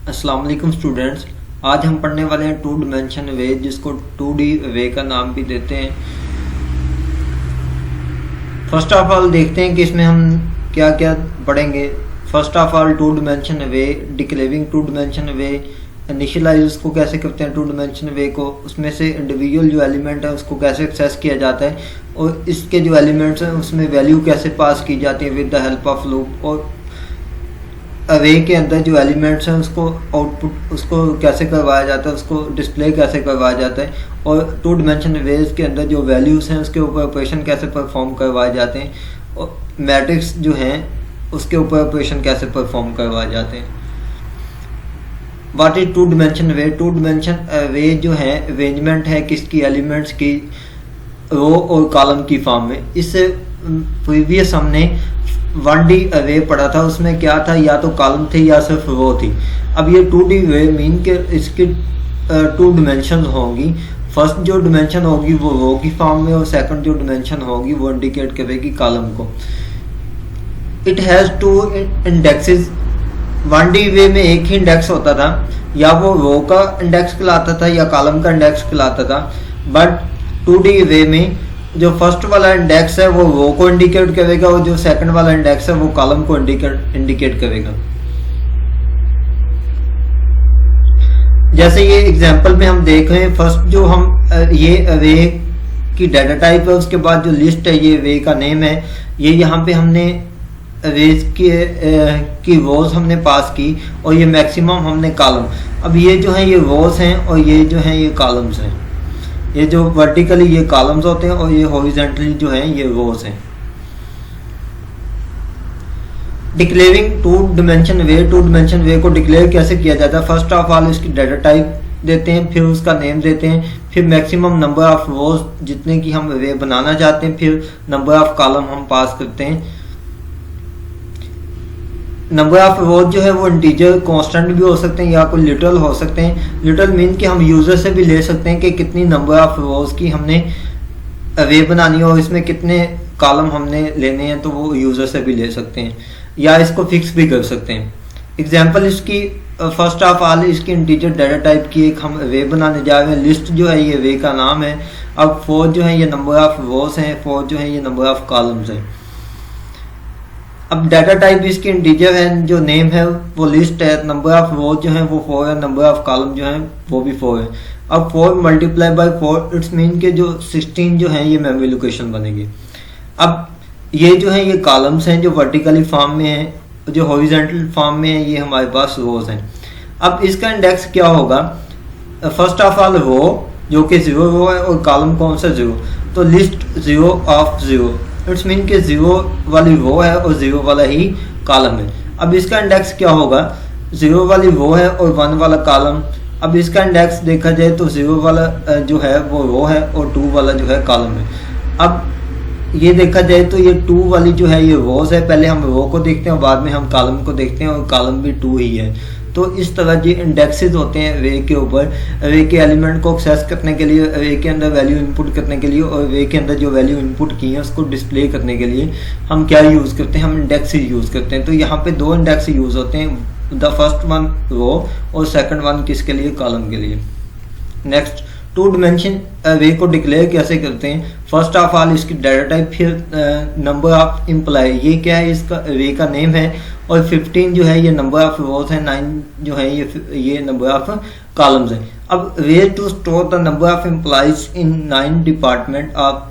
अस्सलाम वालेकुम स्टूडेंट्स। आज हम पढ़ने वाले हैं टू डिमेंशन वे, जिसको 2D वे का नाम भी देते हैं। फर्स्ट ऑफ ऑल देखते हैं कि इसमें हम क्या क्या पढ़ेंगे। First of all two dimension way, declaring two dimension way, initialize उसको कैसे करते हैं टू डिमेंशन वे को, उसमें से इंडिविजुअल जो एलिमेंट है उसको कैसे एक्सेस किया जाता है, और इसके जो एलिमेंट्स हैं उसमें वैल्यू कैसे पास की जाती है with the help of loop, और अरे के अंदर जो एलिमेंट्स हैं उसको आउटपुट उसको कैसे करवाया जाता है, उसको डिस्प्ले कैसे करवाया जाता है, और टू डिमेंशन वेज के अंदर जो वैल्यूज़ हैं उसके ऊपर ऑपरेशन कैसे परफॉर्म करवाए जाते हैं, और मैट्रिक्स जो हैं उसके ऊपर ऑपरेशन कैसे परफॉर्म करवाए जाते हैं। What is two dimension array? Two dimension array जो है अरेंजमेंट है किसकी, एलिमेंट्स की रो और कॉलम की फॉर्म में। इससे प्रीवियस हमने 1D वे पढ़ा था, उसमें क्या था, या तो कॉलम थे या सिर्फ रो थी। अब ये 2D वे मीन के इसकी 2 डिमेंशन होंगी। फर्स्ट जो डिमेंशन होगी वो रो की फॉर्म में, और सेकंड जो डिमेंशन होगी वो इंडिकेट करेगी कॉलम को। It has 2 indexes. 1D वे में एक ही इंडेक्स होता था, या वो रो का इंडेक्स कहलाता था या कॉलम का इंडेक्स कहलाता था। बट 2D वे में जो फर्स्ट वाला इंडेक्स है वो रो को इंडिकेट करेगा, और जो सेकंड वाला इंडेक्स है वो कॉलम को इंडिकेट करेगा। जैसे ये एग्जांपल में हम देख रहे हैं, फर्स्ट जो हम ये वे की डाटा टाइप है, उसके बाद जो लिस्ट है ये वे का नेम है। ये यहाँ पे हमने रेज की रोज हमने पास की, और ये मैक्सिमम हमने कॉलम। अब ये जो है ये रोज हैं, और ये जो है ये कॉलम्स हैं। ये जो वर्टिकली ये कॉलम्स होते हैं, और ये हॉरिजॉन्टली जो है ये रोज हैं। Declaring two dimension array, two dimension array को डिक्लेयर कैसे किया जाता है? फर्स्ट ऑफ ऑल इसकी डाटा टाइप देते हैं, फिर उसका नेम देते हैं, फिर मैक्सिमम नंबर ऑफ रोज जितने की हम वे बनाना चाहते हैं, फिर नंबर ऑफ कॉलम हम पास करते हैं। नंबर ऑफ रोज जो है वो इंटीजर कांस्टेंट भी हो सकते हैं या कोई लिटरल हो सकते हैं। लिटरल मीन कि हम यूजर से भी ले सकते हैं कि कितनी नंबर ऑफ रोज की हमने अरे बनानी हो, इसमें कितने कॉलम हमने लेने हैं, तो वो यूजर से भी ले सकते हैं, या इसको फिक्स भी कर सकते हैं। एग्जाम्पल इसकी फर्स्ट ऑफ ऑल इसकी इंटीजर डाटा टाइप की एक हम वे बनाने जा रहे हैं। लिस्ट जो है ये वे का नाम है। अब 4 जो है ये नंबर ऑफ रोज हैं, 4 जो है ये नंबर ऑफ कॉलम्स हैं। अब डाटा टाइप इसकी इंटीजर है, जो नेम है वो लिस्ट है, नंबर ऑफ रोज जो है वो 4 है, नंबर ऑफ कॉलम जो है वो भी 4 है। अब 4 मल्टीप्लाई बाय 4 इट्स मीन के जो 16 जो है ये मेमोरी लोकेशन बनेगी। अब ये जो है ये कॉलम्स हैं जो वर्टिकली फॉर्म में है, जो हॉरिजॉन्टल फॉर्म में है ये हमारे पास रोज हैं। अब इसका इंडेक्स क्या होगा? फर्स्ट ऑफ ऑल रो जो कि 0 रो है, और कॉलम कौन सा 0, तो लिस्ट 0 ऑफ 0 इट्स मीन के 0 वाली रो है और 0 वाला ही कॉलम है। अब इसका इंडेक्स क्या होगा? 0 वाली रो है और 1 वाला कॉलम। अब इसका इंडेक्स देखा जाए तो 0 वाला जो है वो रो है, और 2 वाला जो है कॉलम है। अब ये देखा जाए तो ये 2 वाली जो है ये रोज है, पहले हम रो को देखते हैं और बाद में हम कॉलम को देखते हैं, और कॉलम भी 2 ही है। तो इस तरह ये इंडेक्सेस होते हैं वे के ऊपर। वे के एलिमेंट को एक्सेस करने के लिए, वे के अंदर वैल्यू इनपुट करने के लिए, और वे के अंदर जो वैल्यू इनपुट की है उसको डिस्प्ले करने के लिए हम क्या यूज़ करते हैं? हम इंडेक्सेस यूज़ करते हैं। तो यहाँ पे 2 इंडेक्स यूज़ होते हैं, द फर्स्ट वन रो और सेकंड वन किसके लिए? कॉलम के लिए। नेक्स्ट, टू डिमेंशन वे को डिक्लेयर कैसे करते हैं? फर्स्ट ऑफ ऑल इसकी डाटा टाइप, फिर नंबर ऑफ एम्प्लॉय, ये क्या है? इसका वे का नेम है, और 15 जो है ये नंबर ऑफ रोज है, 9 जो है ये नंबर ऑफ कॉलम्स है। अब way to store the number of employees in 9 department of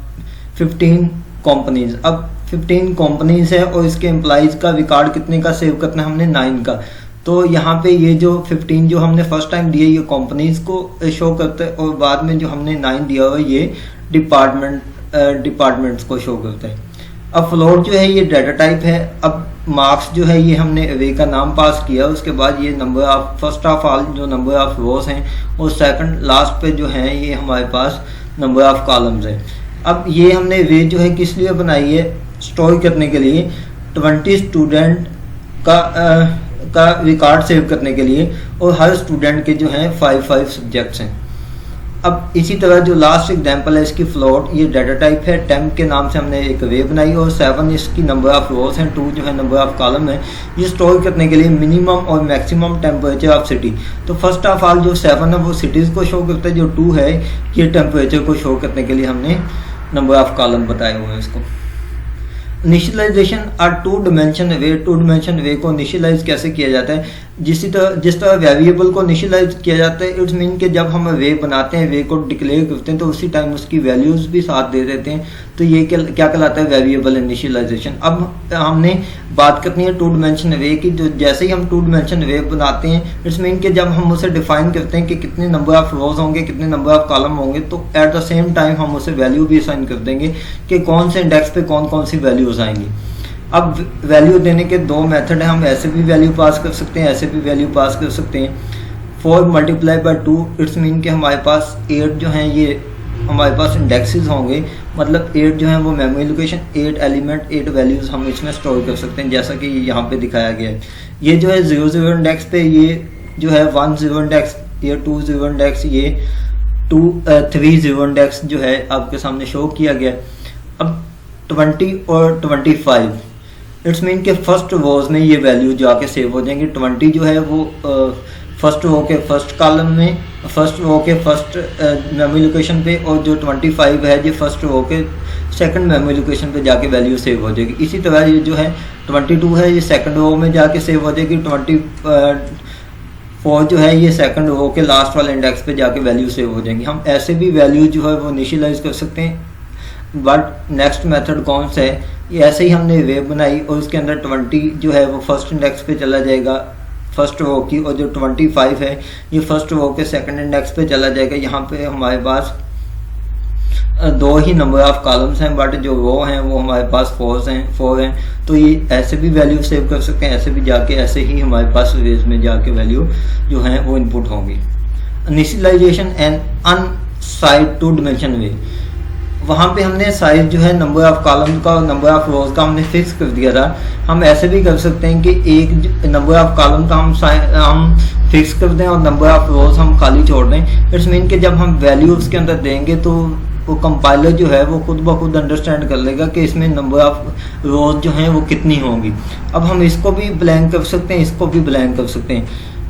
15 companies. अब 15 कंपनीज है, और इसके एम्प्लॉयज का रिकॉर्ड कितने का सेव करना है हमने? 9 का। तो यहाँ पे ये जो 15 जो हमने फर्स्ट टाइम दिए ये कंपनीज को शो करते हैं, और बाद में जो हमने 9 दिया हुआ ये डिपार्टमेंट्स को शो करते हैं। अब फ्लोट जो है ये डाटा टाइप है। अब मार्क्स जो है ये हमने वे का नाम पास किया, उसके बाद ये number of, first of all जो नंबर ऑफ रोज हैं, और सेकंड लास्ट पे जो है ये हमारे पास नंबर ऑफ कॉलम्स हैं। अब ये हमने वे जो है किस लिए बनाई है? स्टोर करने के लिए, 20 स्टूडेंट का रिकॉर्ड सेव करने के लिए, और हर स्टूडेंट के जो हैं 5 सब्जेक्ट्स हैं। अब इसी तरह जो लास्ट एग्जांपल है इसकी फ्लोट, ये डाटा टाइप है, टेम्प के नाम से हमने एक वे बनाई और 7 इसकी नंबर ऑफ रोज हैं, 2 जो है नंबर ऑफ कॉलम है। ये स्टोर करने के लिए मिनिमम और मैक्सिमम टेम्परेचर ऑफ सिटी। तो फर्स्ट ऑफ ऑल जो 7 है वो सिटीज़ को शो करता है, जो 2 है ये टेम्परेचर को शो करने के लिए हमने नंबर ऑफ कॉलम बताए हुए हैं इसको। इनिशियलाइजेशन और 2 डायमेंशन वे, 2 डायमेंशन वे को इनिशियलाइज कैसे किया जाता है, जिस तरह वेरिएबल को इनिशियलाइज किया जाता है, इट्स मीन कि जब हम वे बनाते हैं, वे को डिक्लेयर करते हैं तो उसी टाइम उसकी वैल्यूज़ भी साथ दे देते हैं, तो ये क्या कहलाता है, वेरिएबल इनिशियलाइजेशन। अब हमने बात करनी है 2 डायमेंशन वे की। जो जैसे ही हम 2 डायमेंशन वे बनाते हैं, इट्स मीन कि जब हम उसे डिफाइन करते हैं कि कितने नंबर ऑफ रोज होंगे, कितने नंबर ऑफ कॉलम होंगे, तो एट द सेम टाइम हम उसे वैल्यू भी असाइन कर देंगे कि कौन से इंडेक्स पे कौन कौन सी वैल्यूज आएंगी। अब वैल्यू देने के 2 मेथड हैं, हम ऐसे भी वैल्यू पास कर सकते हैं, ऐसे भी वैल्यू पास कर सकते हैं। 4 मल्टीप्लाई बाई 2 इट्स मीन कि हमारे पास 8 जो हैं ये हमारे पास इंडेक्सेस होंगे, मतलब 8 जो है वो मेमोरी लोकेशन, 8 एलिमेंट, 8 वैल्यूज़ हम इसमें स्टोर कर सकते हैं, जैसा कि यहाँ पे दिखाया गया है। ये जो है 0 इंडेक्स पे, ये जो है 1 0 इंडेक्स, ये 2 0 इंडेक्स, ये 3 0 इंडेक्स जो है आपके सामने शो किया गया। अब 20 और 25 इट्स मीन के फर्स्ट रोज में ये वैल्यू जाके सेव हो जाएंगी। 20 जो है वो फर्स्ट रो के फर्स्ट कॉलम में, फर्स्ट रो के फर्स्ट मेमोरी लोकेशन पे, और जो 25 है ये फर्स्ट रो के सेकंड मेमोरी लोकेशन पे जाके वैल्यू सेव हो जाएगी। इसी तरह ये जो है 22 है ये सेकंड रो में जाके सेव हो जाएगी, 24 जो है ये सेकंड रो के लास्ट वाले इंडेक्स पे जाके वैल्यू सेव हो जाएंगी। हम ऐसे भी वैल्यू जो है वो इनिशियलाइज कर सकते हैं, बट नेक्स्ट मेथड कौन सा है, ये ऐसे ही हमने वेव बनाई और उसके अंदर 20 जो है वो फर्स्ट इंडेक्स पे चला जाएगा फर्स्ट रो की, और जो 25 है ये फर्स्ट रो के सेकंड इंडेक्स पे चला जाएगा। यहाँ पे हमारे पास 2 ही नंबर ऑफ कॉलम्स हैं, बट जो रो हैं वो हमारे पास 4 हैं, तो ये ऐसे भी वैल्यू सेव कर सकते हैं, ऐसे भी जाके ऐसे ही हमारे पास वेज में जाके वैल्यू जो है वो इनपुट होंगी। इनिशियलाइजेशन एंड अनसाइड 2 डायमेंशन वे, वहाँ पे हमने साइज जो है नंबर ऑफ कॉलम का और नंबर ऑफ रोज का हमने फिक्स कर दिया था। हम ऐसे भी कर सकते हैं कि एक नंबर ऑफ कॉलम का हम फिक्स कर दें और नंबर ऑफ रोज हम खाली छोड़ दें। इट्स मीन कि जब हम वैल्यू उसके अंदर देंगे तो वो कंपाइलर जो है वो खुद ब खुद अंडरस्टैंड कर लेगा कि इसमें नंबर ऑफ रोज जो हैं वो कितनी होंगी। अब हम इसको भी ब्लैंक कर सकते हैं, इसको भी ब्लैंक कर सकते हैं,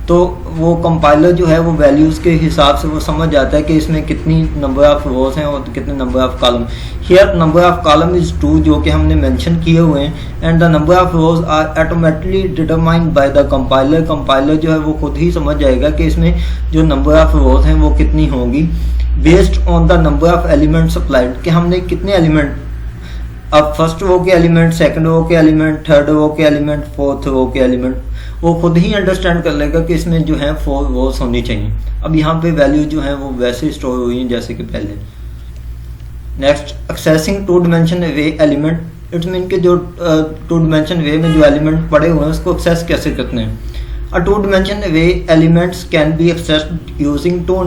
तो वो कंपाइलर जो है वो वैल्यूज़ के हिसाब से वो समझ जाता है कि इसमें कितनी नंबर ऑफ रोज हैं और कितने number of column. Here number of column is 2 जो कि हमने मेंशन किए हुए हैं, and the number of rows are automatically determined by the compiler. Compiler जो है वो खुद ही समझ जाएगा कि इसमें जो नंबर ऑफ रोज हैं वो कितनी होंगी, based on the number of element supplied, कि हमने कितने एलिमेंट, अब फर्स्ट रो के एलिमेंट, सेकंड रो के एलिमेंट, थर्ड रो के एलिमेंट, फोर्थ रो के एलिमेंट, वो खुद ही अंडरस्टैंड कर लेगा कि इसमें जो है 4 रोज होनी चाहिए। अब यहाँ पे वैल्यू जो है वो वैसे ही स्टोर हुई है जैसे कि पहले। Next, accessing 2 dimension way element, it's mean के जो 2 डायमेंशन वे में जो एलिमेंट पड़े हुए हैं उसको एक्सेस कैसे करते हैं। A 2 dimension way elements can be accessed using 2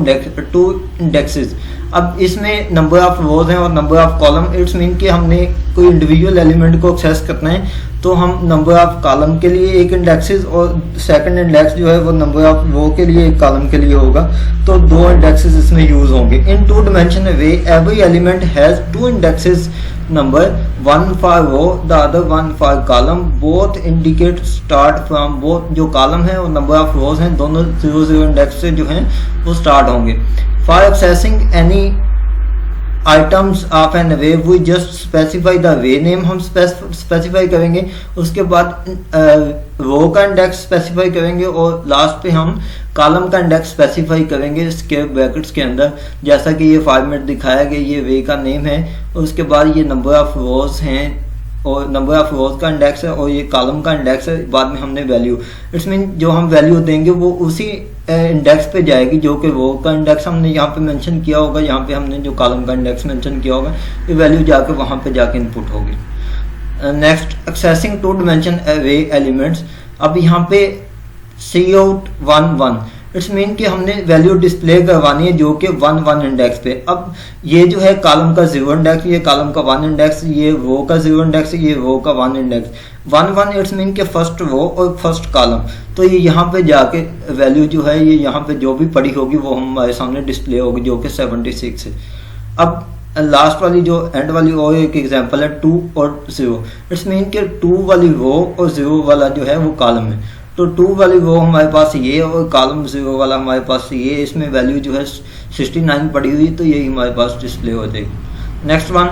indexes। अब इसमें नंबर ऑफ रोज हैं और number of column, it's mean कि हमने कोई इंडिविजुअल एलिमेंट को एक्सेस करना है तो हम नंबर ऑफ कॉलम के लिए एक इंडेक्सेस और सेकंड इंडेक्स जो है वो नंबर ऑफ रो के लिए एक कॉलम के लिए होगा, तो 2 इंडेक्सेस इसमें यूज होंगे। इन 2 dimension way every element has 2 indexes number, one for row the other one for column, both indicate start from, both जो column है और number of rows हैं दोनों 0 इंडेक्स से जो हैं वो स्टार्ट होंगे। for accessing any items of an array we just specify the way name, हम स्पेसिफाई करेंगे, उसके बाद रो का इंडेक्स स्पेसिफाई करेंगे और लास्ट पे हम कॉलम का इंडेक्स स्पेसिफाई करेंगे स्क्वायर ब्रैकेट्स के अंदर, जैसा कि ये फॉर्मेट दिखाया गया। ये वे का नेम है, उसके बाद ये नंबर ऑफ रोज हैं और नंबर ऑफ रोज का इंडेक्स है और ये कॉलम का इंडेक्स है, बाद में हमने वैल्यू, इट्स मीन जो हम वैल्यू देंगे वो उसी इंडेक्स पे जाएगी जो कि रो का इंडेक्स हमने यहाँ पे मेंशन किया होगा, यहाँ पे हमने जो कॉलम का इंडेक्स मेंशन किया होगा, ये वैल्यू जाके वहाँ पे जाके इनपुट होगी। नेक्स्ट, एक्सेसिंग 2 डायमेंशन वे एलिमेंट्स। अब यहाँ पे Cout 1 1 इट्स मीन कि हमने वैल्यू डिस्प्ले करवानी है जो कि 1 इंडेक्स पे। अब ये जो है कॉलम का 0 इंडेक्स, ये कॉलम का 1 इंडेक्स, ये रो का 0 इंडेक्स, ये रो का 1 इंडेक्स। 1 इट्स मीन के फर्स्ट रो और फर्स्ट कॉलम। तो ये यहाँ पे जाके वैल्यू जो है ये यहाँ पे जो भी पड़ी होगी वो हमारे सामने डिस्प्ले होगी जो कि 76 है। अब लास्ट वाली जो एंड वाली और एक एग्जांपल है 2 और 0। इट्स मीन के 2 वाली रो और 0 वाला जो है वो कॉलम है। तो 2 वाली रो हमारे पास ये और कॉलम 0 वाला हमारे पास ये, इसमें वैल्यू जो है 69 पड़ी हुई, तो यही हमारे पास डिस्प्ले हो जाएगी। Next one,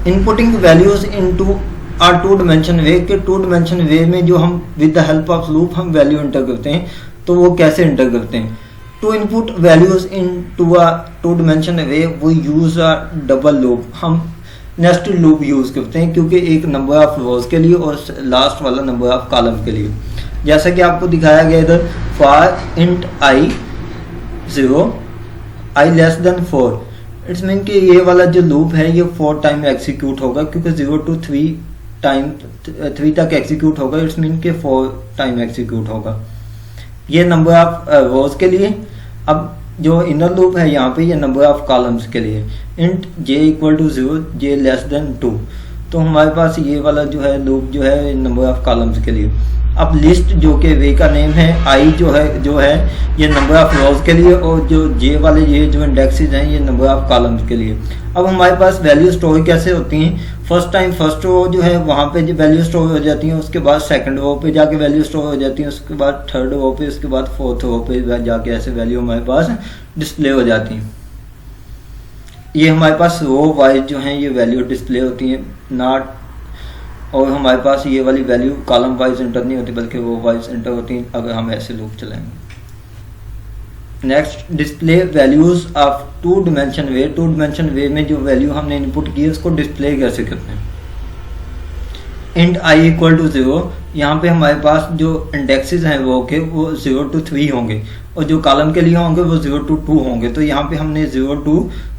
inputting values into a 2 dimension array के 2 डायमेंशन वे में जो हम with the help of loop हम वैल्यू एंटर करते हैं, तो वो कैसे एंटर करते हैं। To input values into a 2 dimension array वो यूज अ डबल लूप, हम नेस्टेड लूप यूज करते हैं क्योंकि एक नंबर ऑफ रोज के लिए और लास्ट वाला नंबर ऑफ कॉलम के लिए। जैसा कि आपको दिखाया गया इधर, for int I 0 I less than 4। It's mean कि ये वाला जो लूप है ये 4 टाइम एग्जीक्यूट होगा क्योंकि 0 to 3 तक एग्जीक्यूट होगा। इट्स मीन के 4 टाइम एग्जीक्यूट होगा, ये नंबर ऑफ रोज के लिए। अब जो इनर लूप है यहाँ पे ये नंबर ऑफ कॉलम्स के लिए। Int j equal to 0 j less than 2, तो हमारे पास ये वाला जो है लूप जो है नंबर ऑफ कॉलम्स के लिए। अब लिस्ट जो कि वे का नेम है, आई जो है ये नंबर ऑफ रोज के लिए, और जो जे वाले ये जो इंडेक्सेस हैं ये नंबर ऑफ कॉलम्स के लिए। अब हमारे पास वैल्यू स्टोर कैसे होती हैं, फर्स्ट टाइम फर्स्ट रो जो है वहाँ पे जो वैल्यू स्टोर हो जाती है, उसके बाद सेकंड रो पे जाके वैल्यू स्टोर हो जाती है, उसके बाद थर्ड रो पे, उसके बाद फोर्थ रो पे जाके ऐसे वैल्यू हमारे पास डिस्प्ले हो जाती हैं। ये हमारे पास रो वाइज जो है ये वैल्यू डिस्प्ले होती है नॉट, और हमारे पास ये वाली वैल्यू कॉलम वाइज एंटर नहीं होती बल्कि रो वाइज एंटर होती है अगर हम ऐसे लूप चलाएंगे। Next, display values of 2 dimension array. 2 dimension array में जो वैल्यू हमने इनपुट की है उसको डिस्प्ले कैसे करते हैं। इंट आई इक्वल टू 0, यहाँ पे हमारे पास जो इंडेक्सेस हैं वो 0 to 3 होंगे, और जो कॉलम के लिए होंगे वो 0 to 2 होंगे। तो यहाँ पे हमने 0 to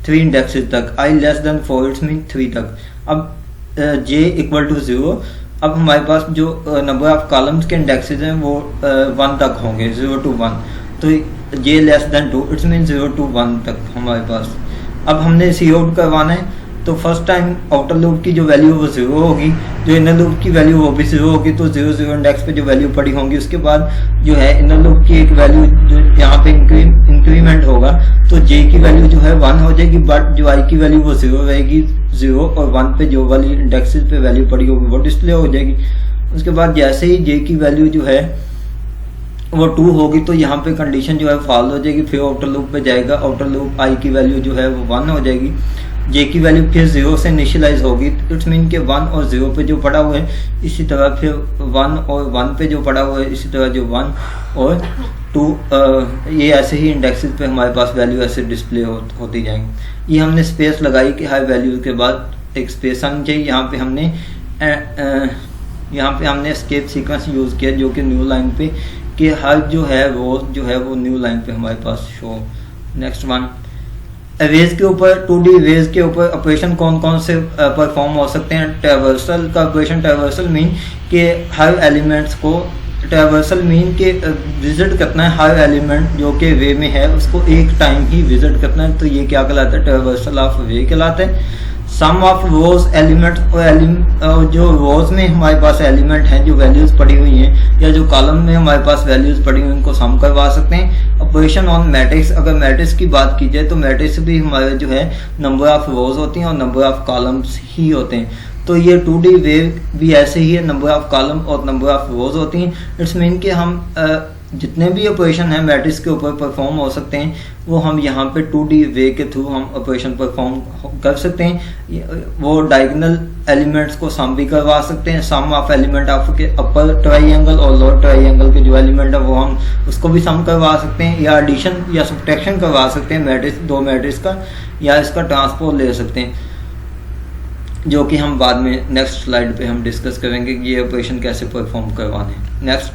3 इंडेक्सेस तक, आई लेस देन 4 इट्स मीन 3 तक। अब j इक्वल टू 0, अब हमारे पास जो नंबर ऑफ कॉलम्स के इंडेक्सेस हैं वो 1 तक होंगे, 0 to 1। तो j less than 2 it's mean 0 to 1 तक हमारे पास। अब हमने सी आउट करवाना है, तो फर्स्ट टाइम आउटर लूप की जो वैल्यू वो 0 होगी, जो इनर लूप की वैल्यू वो भी 0 होगी। तो 0 0 इंडेक्स पे जो वैल्यू पड़ी होंगी, उसके बाद जो है इनर लूप की एक वैल्यू जो यहाँ पे इंक्रीमेंट होगा, तो j की वैल्यू जो है 1 हो जाएगी, बट जो i की वैल्यू वो 0 रहेगी। 0 और 1 पे जो वाली इंडेक्सेस पे वैल्यू पड़ी होगी वो डिस्प्ले हो जाएगी। उसके बाद जैसे ही j की वैल्यू जो है वो 2 होगी, तो यहाँ पे कंडीशन जो है फॉल हो जाएगी, फिर आउटर लूप पे जाएगा, आउटर लूप i की वैल्यू जो है वो 1 हो जाएगी, j की वैल्यू फिर 0 से इनिशियलाइज होगी। इट्स मीन के 1 और 0 पे जो पड़ा हुआ है, इसी तरह फिर 1 और 1 पे जो पड़ा हुआ है, इसी तरह जो 1 और 2 ये ऐसे ही इंडेक्सेस पे हमारे पास वैल्यू ऐसे डिस्प्ले होती जाएंगी। ये हमने स्पेस लगाई कि हर वैल्यू के बाद एक स्पेस आनी चाहिए। यहाँ पे हमने एस्केप सीक्वेंस यूज़ किया जो कि न्यू लाइन पे, कि हर जो है वो न्यू लाइन पे हमारे पास शो। नेक्स्ट वन, अवेज के ऊपर 2D अवेज के ऊपर ऑपरेशन कौन कौन से परफॉर्म हो सकते हैं। ट्रैवर्सल का ऑपरेशन, ट्रैवर्सल मीन कि हर एलिमेंट्स को, ट्रैवर्सल मीन के विजिट करना है हर एलिमेंट जो कि वे में है उसको एक टाइम ही विजिट करना है, तो ये क्या कहलाता है, ट्रैवर्सल ऑफ वे कहलाता है। सम ऑफ रोज एलिमेंट, और जो रोज में हमारे पास एलिमेंट हैं जो वैल्यूज पड़ी हुई हैं, या जो कॉलम में हमारे पास वैल्यूज पड़ी हुई हैं, उनको सम करवा सकते हैं। ऑपरेशन ऑन मैट्रिक्स, अगर मैट्रिक्स की बात की जाए तो मैट्रिक्स भी हमारे जो है नंबर ऑफ रोज होती हैं और नंबर ऑफ कॉलम्स ही होते हैं। तो ये 2D वेव भी ऐसे ही है, नंबर ऑफ कॉलम और नंबर ऑफ रोज होती हैं। इट्स मीन कि हम जितने भी ऑपरेशन हैं मैट्रिक्स के ऊपर परफॉर्म हो सकते हैं, वो हम यहाँ पे 2D वे के थ्रू हम ऑपरेशन परफॉर्म कर सकते हैं। वो डायगोनल एलिमेंट्स को सम भी करवा सकते हैं, सम ऑफ एलिमेंट ऑफ के अपर ट्राइंगल और लोअर ट्राइंगल के जो एलिमेंट है वो हम उसको भी सम करवा सकते हैं, या एडिशन या सब्ट्रैक्शन करवा सकते हैं मैट्रिक्स, दो मैट्रिक्स का, या इसका ट्रांसपोज ले सकते हैं, जो कि हम बाद में नेक्स्ट स्लाइड पे हम डिस्कस करेंगे कि ये ऑपरेशन कैसे परफॉर्म करवाने हैं। Next,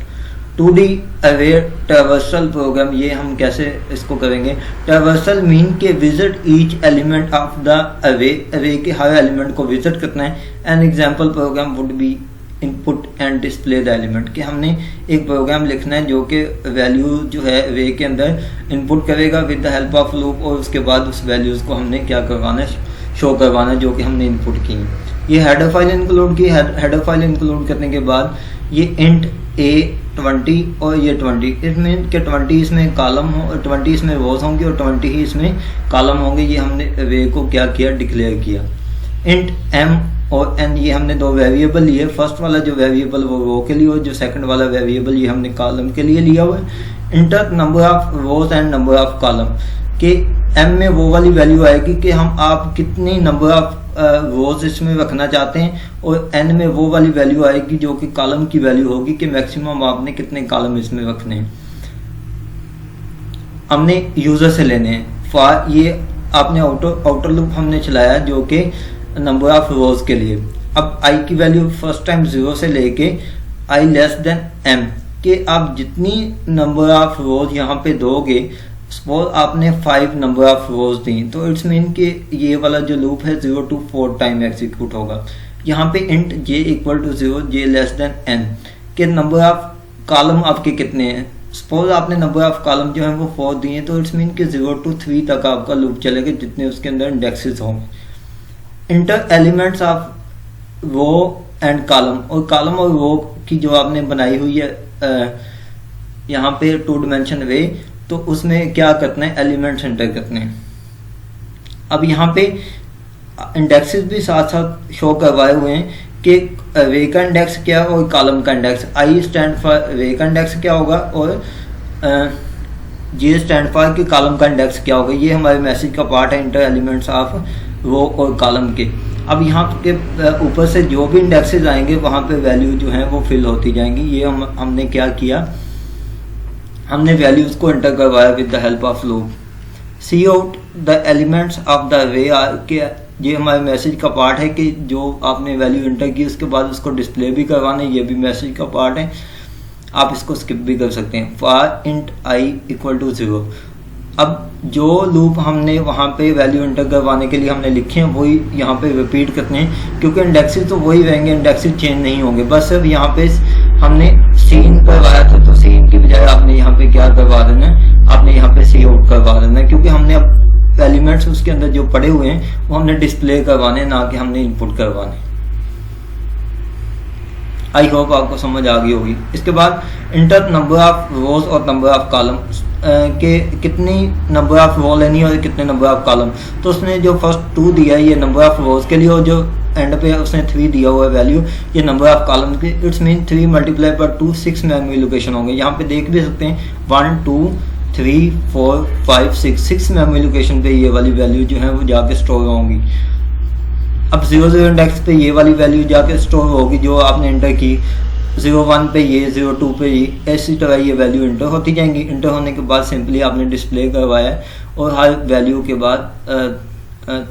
2D aware traversal programme, ये हम कैसे इसको करेंगे। ट्रैवर्सल मीन के visit each element of the array, array के हर एलिमेंट को विजिट करना है। An example program would be input and display the element, कि हमने एक प्रोग्राम लिखना है जो कि वैल्यू जो है वे के अंदर इनपुट करेगा with the help of loop, और उसके बाद उस वैल्यूज़ को हमने क्या करवाना है, शो करवाना है जो कि हमने इनपुट की। ये हेडर फाइल इंक्लूड की। हेडर फाइल इंक्लूड करने के बाद ये इंट A20 और ये 20, इसमें कि 20 इसमें कॉलम हो, 20 इसमें रोज होंगे और 20 ही इसमें कॉलम होंगे। ये हमने वे को क्या किया, डिक्लेयर किया। इंट M और N ये हमने दो वेरिएबल लिए। फर्स्ट वाला जो वेरिएबल वो रो के लिए, और जो सेकंड वाला वेरिएबल ये हमने कॉलम के लिए लिया हुआ है। Inter number of rose and number of column, कि M में वो वाली वैल्यू आएगी कि हम आप कितनी नंबर ऑफ रोज इसमें रखना चाहते हैं, और N में वो वाली वैल्यू आएगी जो कि कॉलम की वैल्यू होगी कि मैक्सिमम आपने कितने कॉलम इसमें रखने हैं, हमने यूजर से लेने हैं। फॉर ये आपने आउटर लूप हमने चलाया जो कि नंबर ऑफ रोज के लिए। अब I की वैल्यू फर्स्ट टाइम 0 से लेके I लेस देन M, कि आप जितनी नंबर ऑफ रोज यहाँ पे दोगे, सपोज आपने 5 नंबर ऑफ रोज दी, तो इट्स मीन कि ये वाला जो लूप है 0 to 4 टाइम एग्जीक्यूट होगा। यहाँ पे int j equal to 0, j less than n, के नंबर ऑफ कॉलम आपके कितने हैं। सपोज आपने नंबर ऑफ कॉलम जो है वो 4 दिए, तो इट्स मीन कि 0 to 3 तक आपका लूप चलेगा जितने उसके अंदर इंडेक्सेस होंगे। Enter elements of row and column, और कॉलम और रो की जो आपने बनाई हुई है यहाँ पे 2 डायमेंशन वे, तो उसमें क्या करना है, एलिमेंट्स एंटर करने हैं। अब यहाँ पे इंडेक्सेस भी साथ साथ शो करवाए हुए हैं कि वे का इंडेक्स क्या है और कॉलम का इंडेक्स। आई स्टैंड फॉर वे का इंडेक्स क्या होगा और जे स्टैंड फॉर कि कॉलम का इंडेक्स क्या होगा। ये हमारे मैसेज का पार्ट है, इंटर एलिमेंट्स ऑफ रो और कॉलम के। अब यहाँ के ऊपर से जो भी इंडेक्सेस आएंगे वहाँ पे वैल्यू जो है वो फिल होती जाएंगी। ये हमने क्या किया, हमने वैल्यूज को एंटर करवाया with the help of loop. C out the elements of the array के, ये हमारे मैसेज का पार्ट है कि जो आपने वैल्यू एंटर की उसके बाद उसको डिस्प्ले भी करवाना है, ये भी मैसेज का पार्ट है। आप इसको स्किप भी कर सकते हैं। For int I equal to 0, अब जो लूप हमने वहाँ पे वैल्यू एंटर करवाने के लिए हमने लिखे हैं वही यहाँ पे रिपीट करते हैं, क्योंकि इंडेक्सेस तो वही रहेंगे, इंडेक्सेस चेंज नहीं होंगे। बस अब यहाँ पे हमने सीन करवाया था, तो सीन की बजाय आपने यहाँ पे क्या करवा देना है, आपने यहाँ पे सी आउट करवा देना है, क्योंकि हमने अब एलिमेंट्स उसके अंदर जो पड़े हुए हैं वो हमने डिस्प्ले करवाने, ना कि हमने इनपुट करवाने। आई होप आपको समझ आ गई होगी। इसके बाद इंटर नंबर ऑफ रोज और नंबर ऑफ कॉलम, के कितनी नंबर ऑफ रो लेनी है और कितने नंबर ऑफ कॉलम। तो उसने जो फर्स्ट 2 दिया है ये नंबर ऑफ रोज के लिए, और जो एंड पे उसने 3 दिया हुआ है वैल्यू, ये नंबर ऑफ कॉलम के। इट्स मीन 3 मल्टीप्लाई पर 2 6 मेमोरी लोकेशन होंगे। यहाँ पे देख भी सकते हैं 1 2 3 4 5 6 मेमोरी लोकेशन पे ये वाली वैल्यू जो है वो जाके स्टोर होंगी। अब 0 इंडेक्स पे ये वाली वैल्यू जाके स्टोर होगी जो आपने एंटर की। 01 पे ये, 02 पे ये, इसी तरह ये वैल्यू इंटर होती जाएंगी। इंटर होने के बाद सिंपली आपने डिस्प्ले करवाया है, और हर वैल्यू के बाद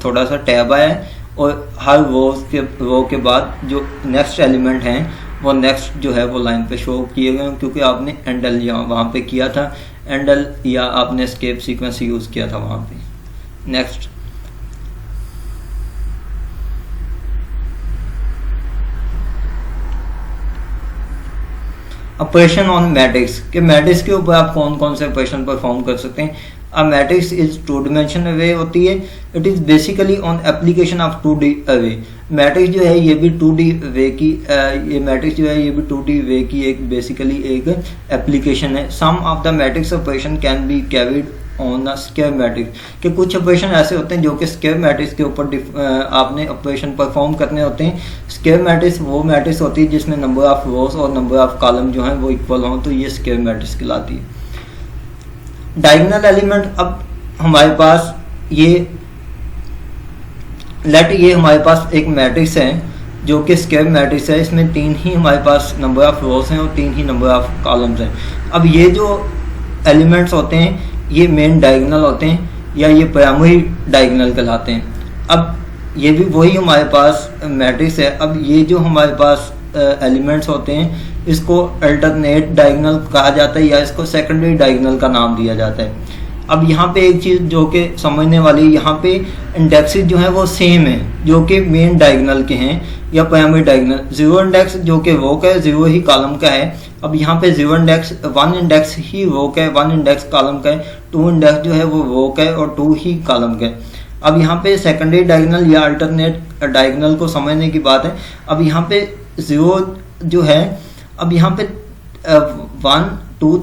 थोड़ा सा टैब आया है, और हर रो के बाद जो नेक्स्ट एलिमेंट हैं वो नेक्स्ट जो है वो लाइन पे शो किए गए, क्योंकि आपने एंडल यहाँ वहाँ पे किया था, एंडल या आपने एस्केप सीक्वेंस यूज़ किया था वहाँ पे। नेक्स्ट ऑपरेशन ऑन मैट्रिक्स, के मैट्रिक्स के ऊपर आप कौन कौन से ऑपरेशन परफॉर्म कर सकते हैं। अब मैट्रिक्स इज 2 डायमेंशन वे होती है। It is basically on application of 2D way. Matrix जो है ये भी 2D वे की, ये मैट्रिक्स जो है ये भी 2D वे की एक बेसिकली एक एप्लीकेशन है। Some of the matrix operation can be carried on a square matrix, के कुछ ऑपरेशन ऐसे होते हैं जो कि स्क्वायर मैट्रिक्स के ऊपर आपने ऑपरेशन परफॉर्म करने होते हैं। स्क्वायर मैट्रिक्स वो मैट्रिक्स होती है जिसमें नंबर ऑफ रोज और नंबर ऑफ कॉलम जो है वो इक्वल हों, तो ये स्क्वायर मैट्रिक्स कहलाती है। डायगोनल एलिमेंट, अब हमारे पास ये ये हमारे पास एक मैट्रिक्स है जो कि स्क्वायर मैट्रिक्स है। इसमें 3 ही हमारे पास नंबर ऑफ रोज हैं और 3 ही नंबर ऑफ कॉलम्स हैं। अब ये जो एलिमेंट्स होते हैं ये मेन डायगोनल होते हैं या ये प्राइमरी डायगोनल कहलाते हैं। अब ये भी वही हमारे पास मैट्रिक्स है। अब ये जो हमारे पास एलिमेंट्स होते हैं इसको अल्टरनेट डायगोनल कहा जाता है, या इसको सेकेंडरी डायगोनल का नाम दिया जाता है। अब यहाँ पे एक चीज़ जो कि समझने वाली, यहाँ पे इंडेक्सेस जो है वो सेम है जो कि मेन डायगोनल के हैं या प्राइमरी डायगोनल। जीरो इंडेक्स जो कि रो का है, जीरो ही कॉलम का है। अब यहाँ पे जीरो इंडेक्स, वन इंडेक्स ही रो का है, वन इंडेक्स कॉलम का है। टू इंडेक्स जो है वो रो का है और टू ही कॉलम का है। अब यहाँ पे सेकेंडरी डायगोनल या अल्टरनेट डायगोनल को समझने की बात है। अब यहाँ पे जीरो जो है, अब यहाँ पे 1 2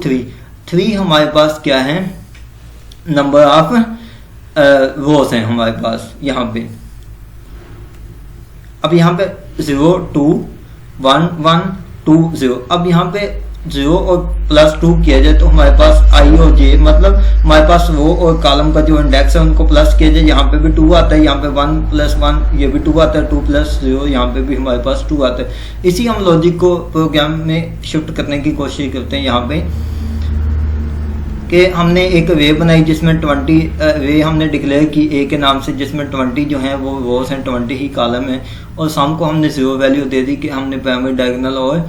3 हमारे पास क्या है, नंबर ऑफ रोज हैं हमारे पास यहाँ पे। अब यहाँ पे 0 2 1 1 2 0। अब यहाँ पे 0 और +2 किया जाए तो हमारे पास आई और जे, मतलब हमारे पास रो और कॉलम का जो इंडेक्स है उनको प्लस किया जाए। यहाँ पे भी 2 आता है, यहाँ पे 1 + 1 ये भी 2 आता है, 2 + 0 यहाँ पे भी हमारे पास 2 आता है। इसी हम लॉजिक को प्रोग्राम में शिफ्ट करने की कोशिश करते हैं यहाँ पे, कि हमने एक वे बनाई जिसमें 20 वे हमने डिक्लेयर की ए के नाम से, जिसमें 20 जो है वो रोज हैं, 20 ही कॉलम है। और सम को हमने 0 वैल्यू दे दी कि हमने प्राइमरी डायगोनल और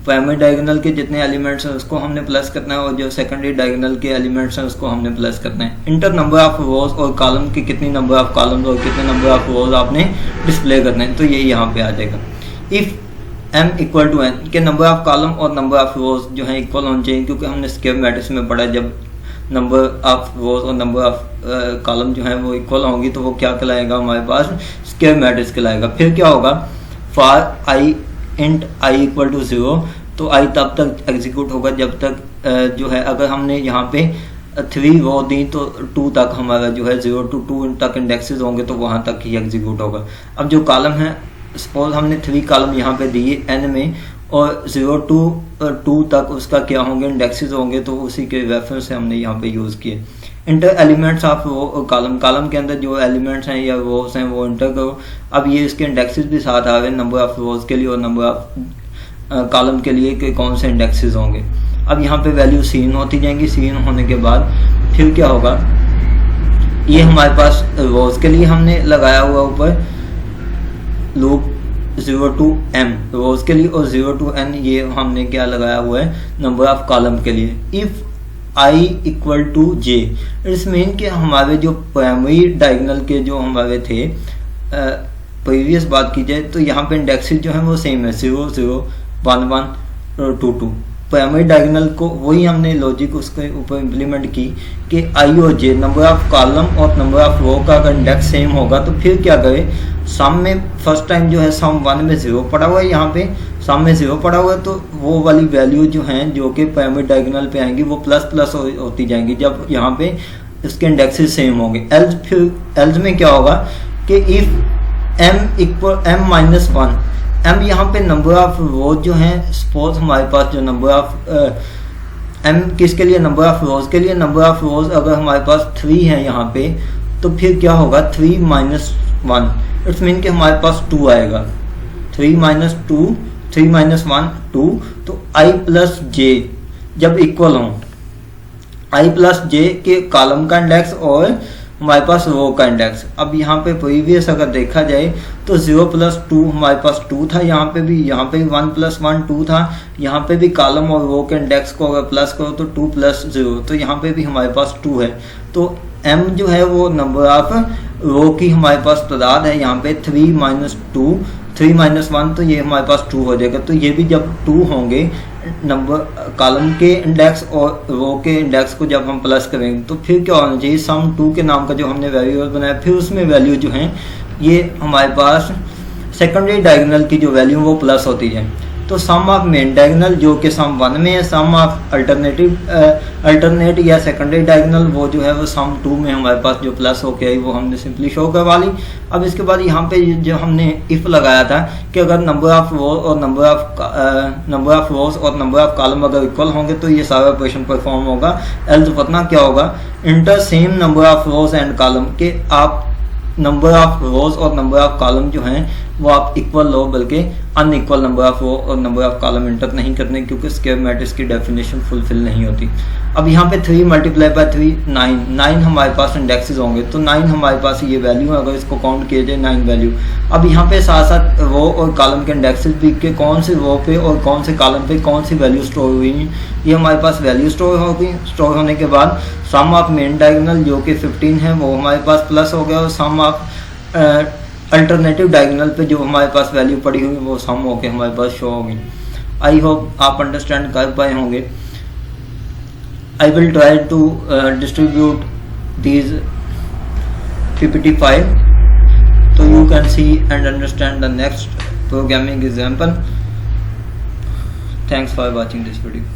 प्राइमरी डायगोनल के जितने एलिमेंट्स हैं उसको हमने प्लस करना है, और जो सेकेंडरी डायगोनल के एलिमेंट्स हैं उसको हमने प्लस करना है। इंटर नंबर ऑफ रोज और कॉलम की कितनी नंबर ऑफ कॉलम और कितने नंबर ऑफ रोज आपने डिस्प्ले करना है, तो ये यहाँ पे आ जाएगा। इफ m = n के नंबर ऑफ कॉलम और नंबर ऑफ रोज जो है इक्वल होने चाहिए, क्योंकि हमने स्क्वायर मैट्रिक्स में पढ़ा जब नंबर ऑफ रोज और नंबर ऑफ कॉलम जो है वो इक्वल होंगी तो वो क्या कहलाएगा, हमारे पास स्क्वायर मैट्रिक्स कहलाएगा। फिर क्या होगा, फॉर i int i = 0, तो i तब तक एग्जीक्यूट होगा जब तक जो है, अगर हमने यहाँ पे 3 रो दी तो 2 तक हमारा जो है 0 to 2 तक इंडेक्सेस होंगे तो वहाँ तक ही एग्जीक्यूट होगा। अब जो कॉलम है, सपोज हमने 3 कॉलम यहाँ पे दिए n में, और 0 to 2 तक उसका क्या होंगे, इंडेक्सेस होंगे, तो उसी के रेफरेंस से हमने यहाँ पे यूज़ किए। इंटर एलिमेंट्स ऑफ वो कॉलम, कॉलम के अंदर जो एलिमेंट्स हैं या रोज हैं वो इंटर करो। अब ये इसके इंडेक्सेस भी साथ आ गए, नंबर ऑफ रोज के लिए और नंबर ऑफ कॉलम के लिए कि कौन से इंडेक्सेस होंगे। अब यहाँ पे वैल्यू सीन होती जाएंगी। सीन होने के बाद फिर क्या होगा, ये हमारे पास रोज के लिए हमने लगाया हुआ ऊपर लूप 0 to m रोज के लिए, और 0 to n ये हमने क्या लगाया हुआ है, नंबर ऑफ कॉलम के लिए। If i = j, it's mean कि हमारे जो प्राइमरी डायगोनल के जो हमारे थे प्रीवियस बात की जाए तो यहाँ पे इंडेक्सेस जो है वो सेम है, 0 0 1 1 और 2 2। प्राइमरी डायगोनल को वही हमने लॉजिक उसके ऊपर इम्प्लीमेंट की कि i और j नंबर ऑफ कॉलम और नंबर ऑफ रो का अगर इंडेक्स सेम होगा तो फिर क्या करें, सम में फर्स्ट टाइम जो है सम 1 में 0 पड़ा हुआ है, यहाँ पे सम में 0 पड़ा हुआ है, तो वो वाली वैल्यू जो हैं जो कि प्राइमरी डायगोनल पे आएंगी वो प्लस प्लस होती जाएंगी जब यहाँ पे इसके इंडेक्सेस सेम होंगे। एल्स, फिर एल्स में क्या होगा कि इफ m = m-1, m यहाँ पे नंबर ऑफ रोज जो हैं, सपोज हमारे पास जो नंबर ऑफ m किसके लिए, नंबर ऑफ रोज के लिए। नंबर ऑफ रोज अगर हमारे पास 3 है यहाँ पे, तो फिर क्या होगा, 3 - 1, इट्स मीन कि हमारे पास 2 आएगा। 3 - 2, 3 - 1 2, तो i + j जब इक्वल हों, i + j के कॉलम का इंडेक्स और हमारे पास रो का इंडेक्स। अब यहाँ पे प्रीवियस अगर देखा जाए तो 0 + 2 हमारे पास 2 था, यहाँ पे भी 1 + 1 2 था, यहाँ पे भी कॉलम और रो के इंडेक्स को अगर प्लस करो तो 2 + 0, तो यहाँ पे भी हमारे पास 2 है। तो m जो है वो नंबर ऑफ रो की हमारे पास तादाद है, यहाँ पे 3 - 2 3 - 1, तो ये हमारे पास 2 हो जाएगा। तो ये भी जब 2 होंगे नंबर कॉलम के इंडेक्स और रो के इंडेक्स को जब हम प्लस करेंगे तो फिर क्या होना चाहिए, सम 2 के नाम का जो हमने वेरिएबल बनाया, फिर उसमें वैल्यू जो है ये हमारे पास सेकेंडरी डायगोनल की जो वैल्यू वो प्लस होती है। तो सम ऑफ मेन डायगोनल जो कि सम 1 में है, सम ऑफ अल्टरनेट या सेकेंडरी डायगोनल वो जो है वो सम 2 में हमारे पास जो प्लस होके आई वो हमने सिंपली शो करवा ली। अब इसके बाद यहाँ पे जो हमने इफ लगाया था कि अगर नंबर ऑफ रोज और नंबर ऑफ कॉलम अगर इक्वल होंगे तो ये सारा ऑपरेशन परफॉर्म होगा। एल्स वरना क्या होगा, inter same number of rose and column के आप नंबर ऑफ रोज और नंबर ऑफ कॉलम जो हैं वो आप इक्वल लो, बल्कि अनइक्वल नंबर ऑफ रो और नंबर ऑफ कॉलम इंटर नहीं करने, क्योंकि स्क्वायर मैट्रिक्स की डेफिनेशन फुलफिल नहीं होती। अब यहाँ पे 3 मल्टीप्लाई बाय 3 9 हमारे पास इंडेक्सेस होंगे, तो 9 हमारे पास ये वैल्यू है, अगर इसको काउंट किया जाए 9 वैल्यू। अब यहाँ पे साथ साथ रो और कॉलम के इंडेक्सेस भी के कौन से रो पे और कौन से कॉलम पे कौन सी वैल्यू स्टोर हुई है, ये हमारे पास वैल्यू स्टोर होगी। स्टोर होने के बाद सम ऑफ मेन डायगोनल जो कि 15 है वो हमारे पास प्लस हो गया, और सम ऑफ अल्टरनेटिव डायगोनल पे जो हमारे पास वैल्यू पड़ी हुई वो सम होके हमारे पास शो होगी। आई होप आप अंडरस्टैंड कर पाए होंगे। I will try to distribute these PPT file so you can see and understand the next programming example. Thanks for watching this video.